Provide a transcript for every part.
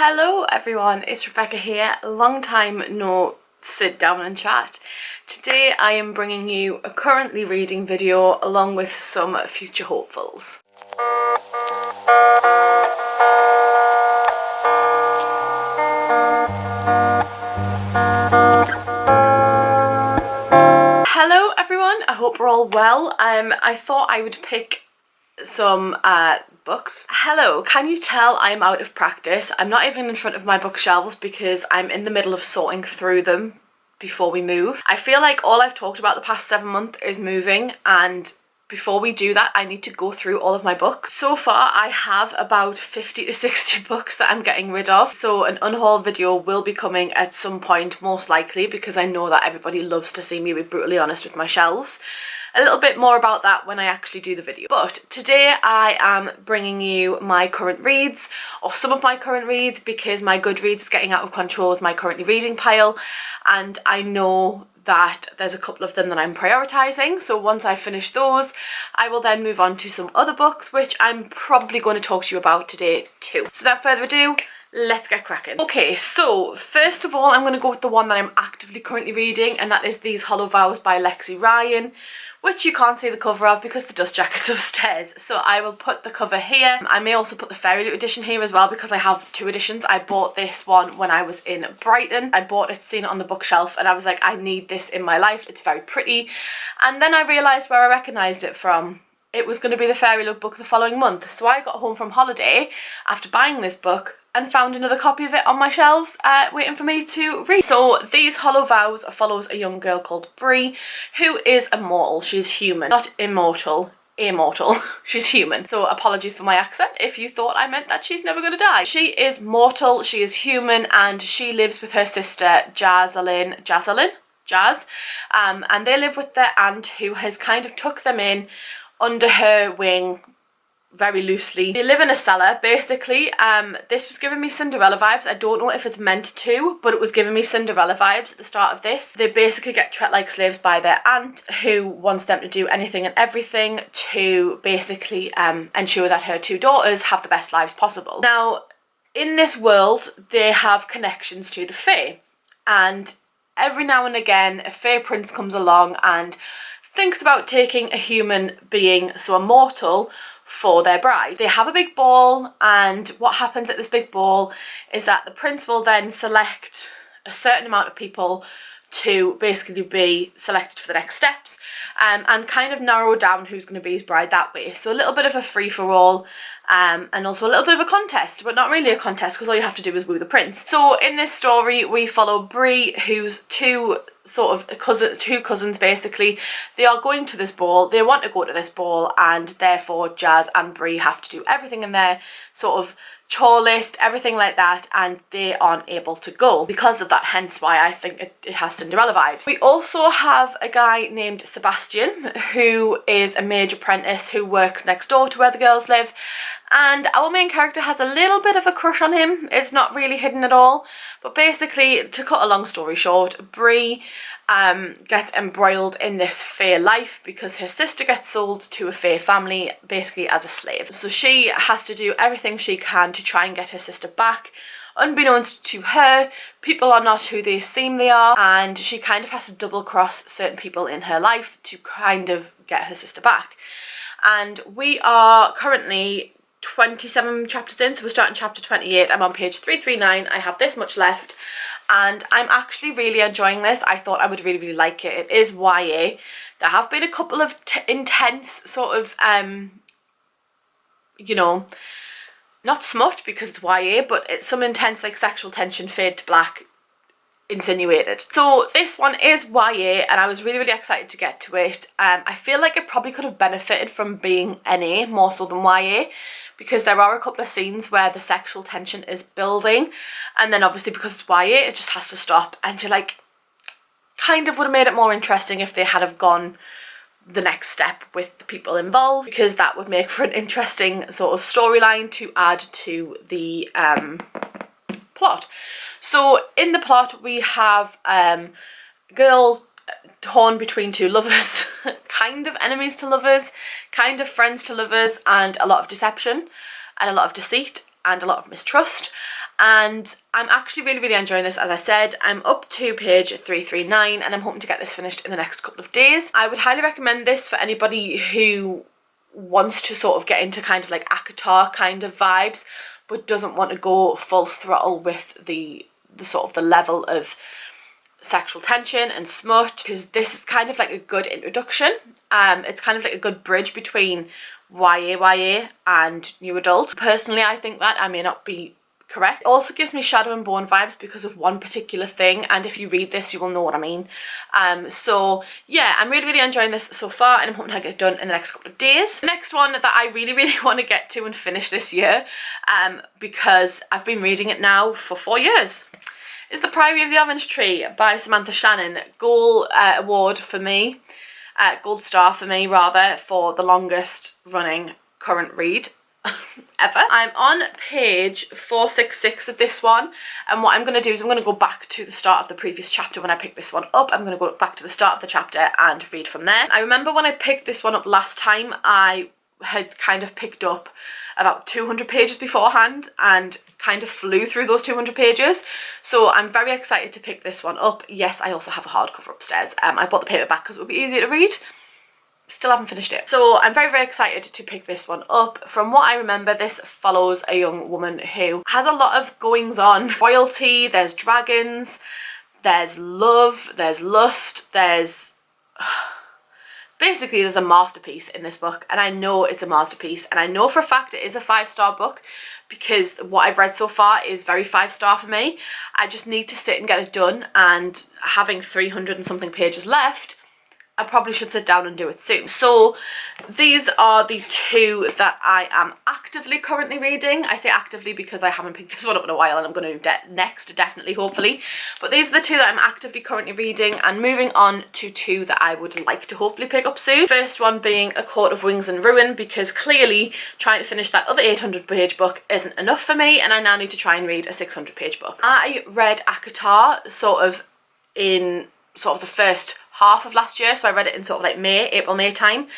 Hello everyone, it's Rebecca here. Long time no sit down and chat. Today I am bringing you a currently reading video along with some future hopefuls. Hello everyone, I hope we're all well. I thought I would pick some books. Hello, can you tell I'm out of practice? I'm not even in front of my bookshelves because I'm in the middle of sorting through them before we move. I feel like all I've talked about the past 7 months is moving, and before we do that I need to go through all of my books. So far I have about 50 to 60 books that I'm getting rid of, so an unhaul video will be coming at some point, most likely, because I know that everybody loves to see me be brutally honest with my shelves. A little bit more about that when I actually do the video. But today I am bringing you my current reads, or some of my current reads, because my Goodreads is getting out of control with my currently reading pile, and I know that there's a couple of them that I'm prioritising. So once I finish those, I will then move on to some other books, which I'm probably going to talk to you about today too. So without further ado, let's get cracking. Okay, so first of all I'm going to go with the one that I'm actively currently reading, and that is These Hollow Vows by Lexi Ryan, which you can't see the cover of because the dust jacket's upstairs. So I will put the cover here. I may also put the Fairy Loot edition here as well because I have two editions. I bought this one when I was in Brighton. I bought it, seen it on the bookshelf, and I was like, I need this in my life. It's very pretty. And then I realised where I recognised it from. It was going to be the Fairy Loot book the following month. So I got home from holiday after buying this book and found another copy of it on my shelves waiting for me to read. So These Hollow Vows follows a young girl called Bree, who is immortal. She's human, not immortal. Immortal. She's human. So apologies for my accent if you thought I meant that she's never going to die. She is mortal, she is human, and she lives with her sister Jazz, and they live with their aunt, who has kind of took them in under her wing very loosely. They live in a cellar, basically. This was giving me Cinderella vibes. I don't know if it's meant to, but it was giving me Cinderella vibes at the start of this. They basically get treated like slaves by their aunt, who wants them to do anything and everything to basically ensure that her two daughters have the best lives possible. Now, in this world, they have connections to the Fae, and every now and again, a Fae prince comes along and thinks about taking a human being, so a mortal, for their bride. They have a big ball, and what happens at this big ball is that the prince will then select a certain amount of people to basically be selected for the next steps, and kind of narrow down who's going to be his bride that way. So a little bit of a free-for-all, and also a little bit of a contest, but not really a contest because all you have to do is woo the prince. So in this story we follow Bree, who's two cousins basically. They are going to this ball, they want to go to this ball, and therefore Jazz and Bree have to do everything in their sort of chore list, everything like that, and they aren't able to go because of that, hence why I think it has Cinderella vibes. We also have a guy named Sebastian, who is a mage apprentice who works next door to where the girls live, and our main character has a little bit of a crush on him. It's not really hidden at all, but basically, to cut a long story short, Bree gets embroiled in this Fae life because her sister gets sold to a Fae family basically as a slave. So she has to do everything she can to try and get her sister back. Unbeknownst to her, people are not who they seem they are, and she kind of has to double cross certain people in her life to kind of get her sister back. And we are currently 27 chapters in, so we're starting chapter 28. I'm on page 339. I have this much left, and I'm actually really enjoying this. I thought I would really like it. It is YA. There have been a couple of intense sort of you know, not smut because it's YA, but it's some intense like sexual tension, fade to black insinuated. So this one is YA, and I was really excited to get to it. I feel like it probably could have benefited from being NA more so than YA, because there are a couple of scenes where the sexual tension is building, and then obviously because it's YA it just has to stop, and you're like, kind of would have made it more interesting if they had have gone the next step with the people involved, because that would make for an interesting sort of storyline to add to the plot. So in the plot we have a girl torn between two lovers, kind of enemies to lovers, kind of friends to lovers, and a lot of deception and a lot of deceit and a lot of mistrust. and I'm actually really enjoying this. As I said, I'm up to page 339 and I'm hoping to get this finished in the next couple of days. I would highly recommend this for anybody who wants to sort of get into kind of like ACOTAR kind of vibes, but doesn't want to go full throttle with the sort of the level of sexual tension and smut, because this is kind of like a good introduction. It's kind of like a good bridge between YA and new adult. Personally, I think that. I may not be correct. It also gives me Shadow and Bone vibes because of one particular thing, and if you read this you will know what I mean. So yeah, I'm really enjoying this so far, and I'm hoping to get it done in the next couple of days. The next one that I really want to get to and finish this year, because I've been reading it now for 4 years, is The Priory of the Orange Tree by Samantha Shannon. Gold award for me, gold star for me rather, for the longest running current read ever. I'm on page 466 of this one, and what I'm going to do is I'm going to go back to the start of the previous chapter. When I picked this one up, I'm going to go back to the start of the chapter and read from there. I remember when I picked this one up last time, I had kind of picked up about 200 pages beforehand and kind of flew through those 200 pages. So I'm very excited to pick this one up. Yes, I also have a hardcover upstairs. I bought the paperback because it would be easier to read. Still haven't finished it. So I'm very excited to pick this one up. From what I remember, this follows a young woman who has a lot of goings on. Royalty, there's dragons, there's love, there's lust, there's... Basically, there's a masterpiece in this book, and I know it's a masterpiece, and I know for a fact it is a 5-star book because what I've read so far is very 5-star for me. I just need to sit and get it done, and having 300 and something pages left, I probably should sit down and do it soon. So these are the two that I am actively currently reading. I say actively because I haven't picked this one up in a while, and I'm going to next, definitely, hopefully. But these are the two that I'm actively currently reading, and moving on to two that I would like to hopefully pick up soon. First one being A Court of Wings and Ruin, because clearly trying to finish that other 800-page book isn't enough for me, and I now need to try and read a 600-page book. I read ACOTAR sort of in the first half of last year, so I read it in sort of like April, May time.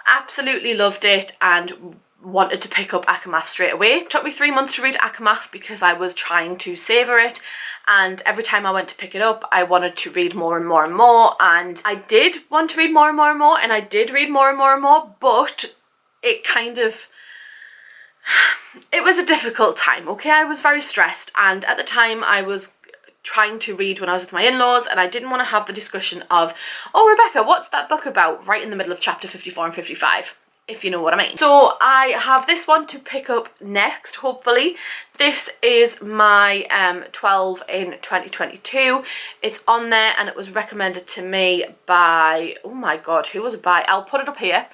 Absolutely loved it and wanted to pick up ACOMAF straight away. It took me 3 months to read ACOMAF because I was trying to savour it, and every time I went to pick it up I wanted to read more and more and more, and I did want to read more and more and more, and I did read more and more and more, but it kind of... it was a difficult time, okay? I was very stressed, and at the time I was trying to read when I was with my in-laws, and I didn't want to have the discussion of, oh Rebecca, what's that book about, right in the middle of chapter 54 and 55, if you know what I mean. So I have this one to pick up next, hopefully. This is my 12 in 2022. It's on there, and it was recommended to me by, oh my god, who was it by? I'll put it up here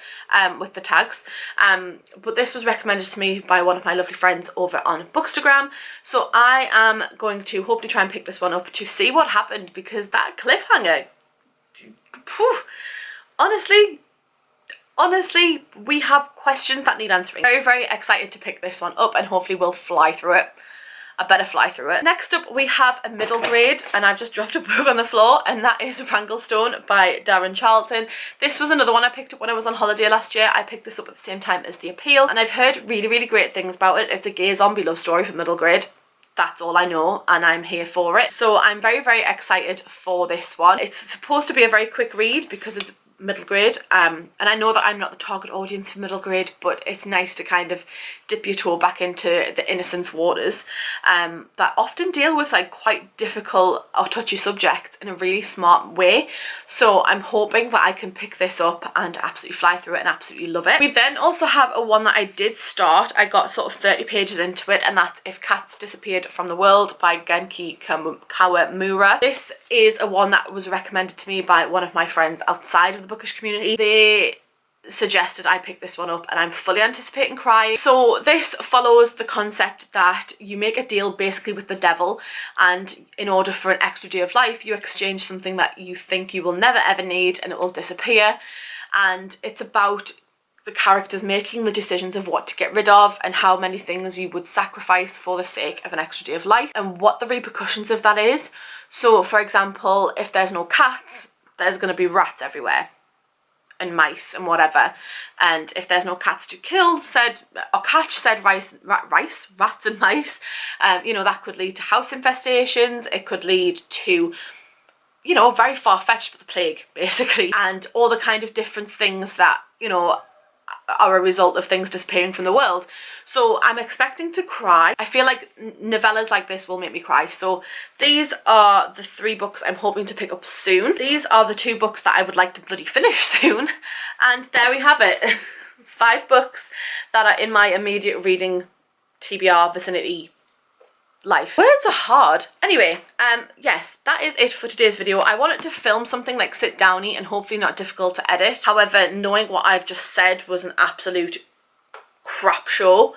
with the tags. But this was recommended to me by one of my lovely friends over on Bookstagram. So I am going to hopefully try and pick this one up to see what happened, because that cliffhanger, phew, honestly, we have questions that need answering. Very excited to pick this one up, and hopefully we'll fly through it. I better fly through it. Next up we have a middle grade, and I've just dropped a book on the floor, and that is Wranglestone by Darren Charlton. This was another one I picked up when I was on holiday last year. I picked this up at the same time as The Appeal, and I've heard really great things about it. It's a gay zombie love story for middle grade. That's all I know, and I'm here for it. So I'm very excited for this one. It's supposed to be a very quick read because it's middle grade, and I know that I'm not the target audience for middle grade, but it's nice to kind of dip your toe back into the innocence waters that often deal with like quite difficult or touchy subjects in a really smart way. So I'm hoping that I can pick this up and absolutely fly through it and absolutely love it. We then also have a one that I did start. I got sort of 30 pages into it, and that's If Cats Disappeared from the World by Genki Kawamura. This is a one that was recommended to me by one of my friends outside of the bookish community. They suggested I pick this one up, and I'm fully anticipating crying. So this follows the concept that you make a deal basically with the devil, and in order for an extra day of life you exchange something that you think you will never ever need, and it will disappear. And it's about the characters making the decisions of what to get rid of and how many things you would sacrifice for the sake of an extra day of life, and what the repercussions of that is. So for example, if there's no cats, there's going to be rats everywhere. and mice and whatever. And if there's no cats to kill, or catch said rats and mice, you know, that could lead to house infestations. It could lead to, you know, very far-fetched, but the plague, basically. And all the kind of different things that, you know, are a result of things disappearing from the world. So I'm expecting to cry. I feel like novellas like this will make me cry. So these are the 3 books I'm hoping to pick up soon. These are the 2 books that I would like to bloody finish soon. And there we have it. 5 books that are in my immediate reading TBR vicinity life. Words are hard. Anyway, yes, that is it for today's video. I wanted to film something like sit downy and hopefully not difficult to edit. However, knowing what I've just said was an absolute crap show,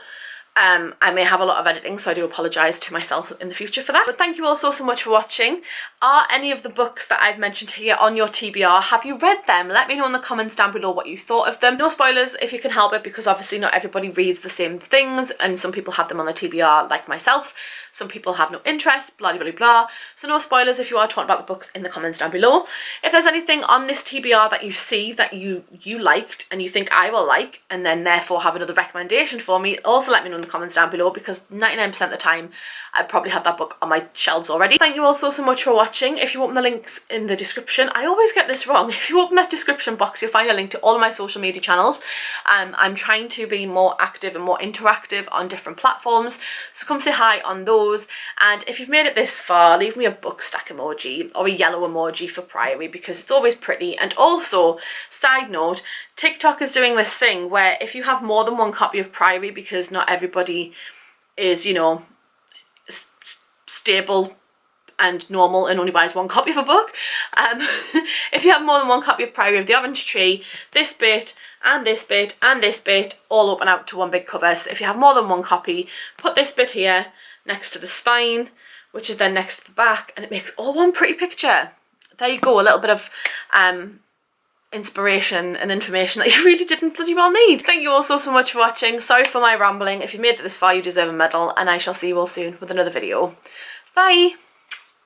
I may have a lot of editing, so I do apologise to myself in the future for that. But thank you all so much for watching. Are any of the books that I've mentioned here on your TBR? Have you read them? Let me know in the comments down below what you thought of them. No spoilers if you can help it, because obviously not everybody reads the same things, and some people have them on the TBR like myself. Some people have no interest, blah, blah, blah, blah. So no spoilers if you are talking about the books in the comments down below. If there's anything on this TBR that you see that you liked and you think I will like, and then therefore have another recommendation for me, also let me know in the comments down below, because 99% of the time I probably have that book on my shelves already. Thank you all so much for watching. If you open the links in the description, I always get this wrong. If you open that description box, you'll find a link to all of my social media channels. I'm trying to be more active and more interactive on different platforms, so come say hi on those. And if you've made it this far, leave me a book stack emoji or a yellow emoji for Priory, because it's always pretty. And also, side note, TikTok is doing this thing where if you have more than 1 copy of Priory, because not everybody is, you know, stable and normal and only buys 1 copy of a book. If you have more than 1 copy of Priory of the Orange Tree, this bit and this bit and this bit all open out to 1 big cover. So if you have more than 1 copy, put this bit here next to the spine, which is then next to the back, and it makes all 1 pretty picture. There you go, a little bit of inspiration and information that you really didn't bloody well need. Thank you all so much for watching. Sorry for my rambling. If you made it this far, you deserve a medal, and I shall see you all soon with another video. Bye!